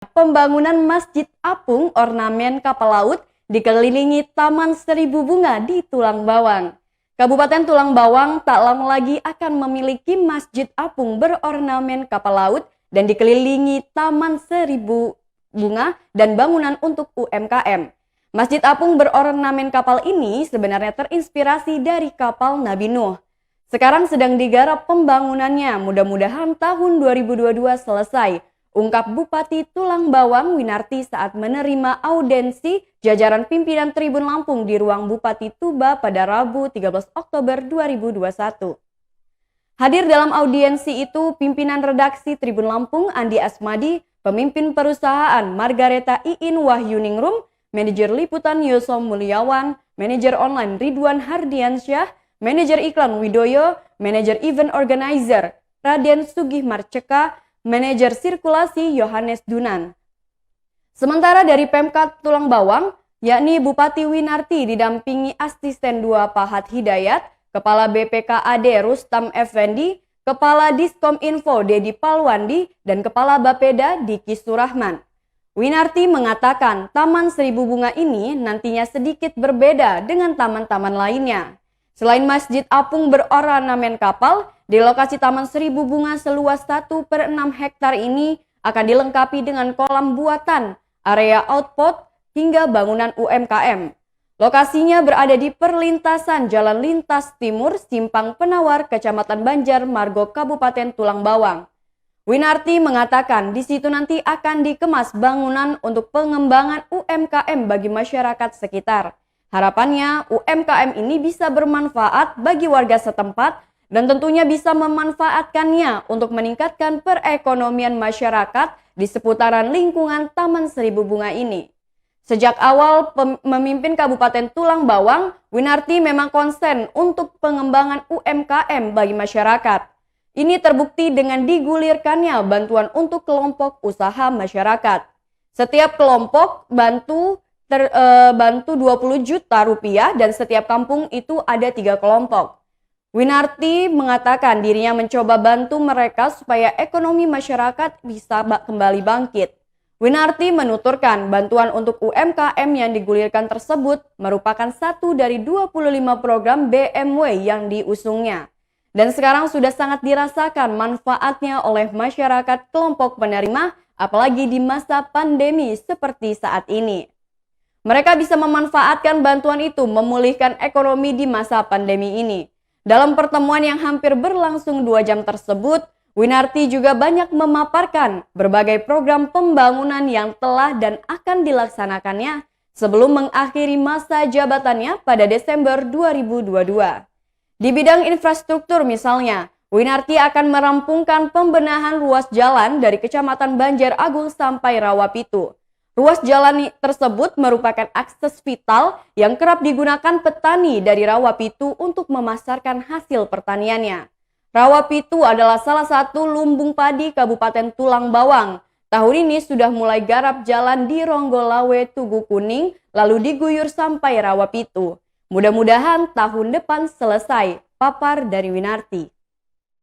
Pembangunan Masjid Apung ornamen kapal laut dikelilingi Taman Seribu Bunga di Tulang Bawang. Kabupaten Tulang Bawang tak lama lagi akan memiliki Masjid Apung berornamen kapal laut dan dikelilingi Taman Seribu Bunga dan bangunan untuk UMKM. Masjid Apung berornamen kapal ini sebenarnya terinspirasi dari kapal Nabi Nuh. Sekarang sedang digarap pembangunannya, mudah-mudahan tahun 2022 selesai, ungkap Bupati Tulang Bawang Winarti saat menerima audensi jajaran pimpinan Tribun Lampung di ruang Bupati Tuba pada Rabu 13 Oktober 2021. Hadir dalam audiensi itu pimpinan redaksi Tribun Lampung Andi Asmadi, pemimpin perusahaan Margareta Iin Wahyuningrum, manajer liputan Yosom Mulyawan, manajer online Ridwan Hardiansyah, manajer iklan Widoyo, manajer event organizer Raden Sugih Marceka, manajer sirkulasi Yohanes Dunan. Sementara dari Pemkab Tulang Bawang, yakni Bupati Winarti didampingi asisten 2 Pahat Hidayat, Kepala BPKAD Rustam Effendi, Kepala Diskom Info Dedi Palwandi, dan Kepala Bapeda Diki Surahman. Winarti mengatakan Taman Seribu Bunga ini nantinya sedikit berbeda dengan taman-taman lainnya. Selain Masjid Apung berornamen kapal, di lokasi Taman Seribu Bunga seluas 1/6 hektar ini akan dilengkapi dengan kolam buatan, area output, hingga bangunan UMKM. Lokasinya berada di perlintasan Jalan Lintas Timur, Simpang Penawar, Kecamatan Banjar Margo, Kabupaten Tulang Bawang. Winarti mengatakan di situ nanti akan dikemas bangunan untuk pengembangan UMKM bagi masyarakat sekitar. Harapannya UMKM ini bisa bermanfaat bagi warga setempat dan tentunya bisa memanfaatkannya untuk meningkatkan perekonomian masyarakat di seputaran lingkungan Taman Seribu Bunga ini. Sejak awal memimpin Kabupaten Tulang Bawang, Winarti memang konsen untuk pengembangan UMKM bagi masyarakat. Ini terbukti dengan digulirkannya bantuan untuk kelompok usaha masyarakat. Setiap kelompok bantu 20 juta rupiah dan setiap kampung itu ada 3 kelompok. Winarti mengatakan dirinya mencoba bantu mereka supaya ekonomi masyarakat bisa kembali bangkit. Winarti menuturkan bantuan untuk UMKM yang digulirkan tersebut merupakan satu dari 25 program BMW yang diusungnya. Dan sekarang sudah sangat dirasakan manfaatnya oleh masyarakat kelompok penerima, apalagi di masa pandemi seperti saat ini. Mereka bisa memanfaatkan bantuan itu memulihkan ekonomi di masa pandemi ini. Dalam pertemuan yang hampir berlangsung 2 jam tersebut, Winarti juga banyak memaparkan berbagai program pembangunan yang telah dan akan dilaksanakannya sebelum mengakhiri masa jabatannya pada Desember 2022. Di bidang infrastruktur misalnya, Winarti akan merampungkan pembenahan ruas jalan dari Kecamatan Banjar Agung sampai Rawapitu. Ruas jalan tersebut merupakan akses vital yang kerap digunakan petani dari Rawapitu untuk memasarkan hasil pertaniannya. Rawapitu adalah salah satu lumbung padi Kabupaten Tulang Bawang. Tahun ini sudah mulai garap jalan di Ronggolawe Tugu Kuning, lalu diguyur sampai Rawapitu. Mudah-mudahan tahun depan selesai, papar dari Winarti.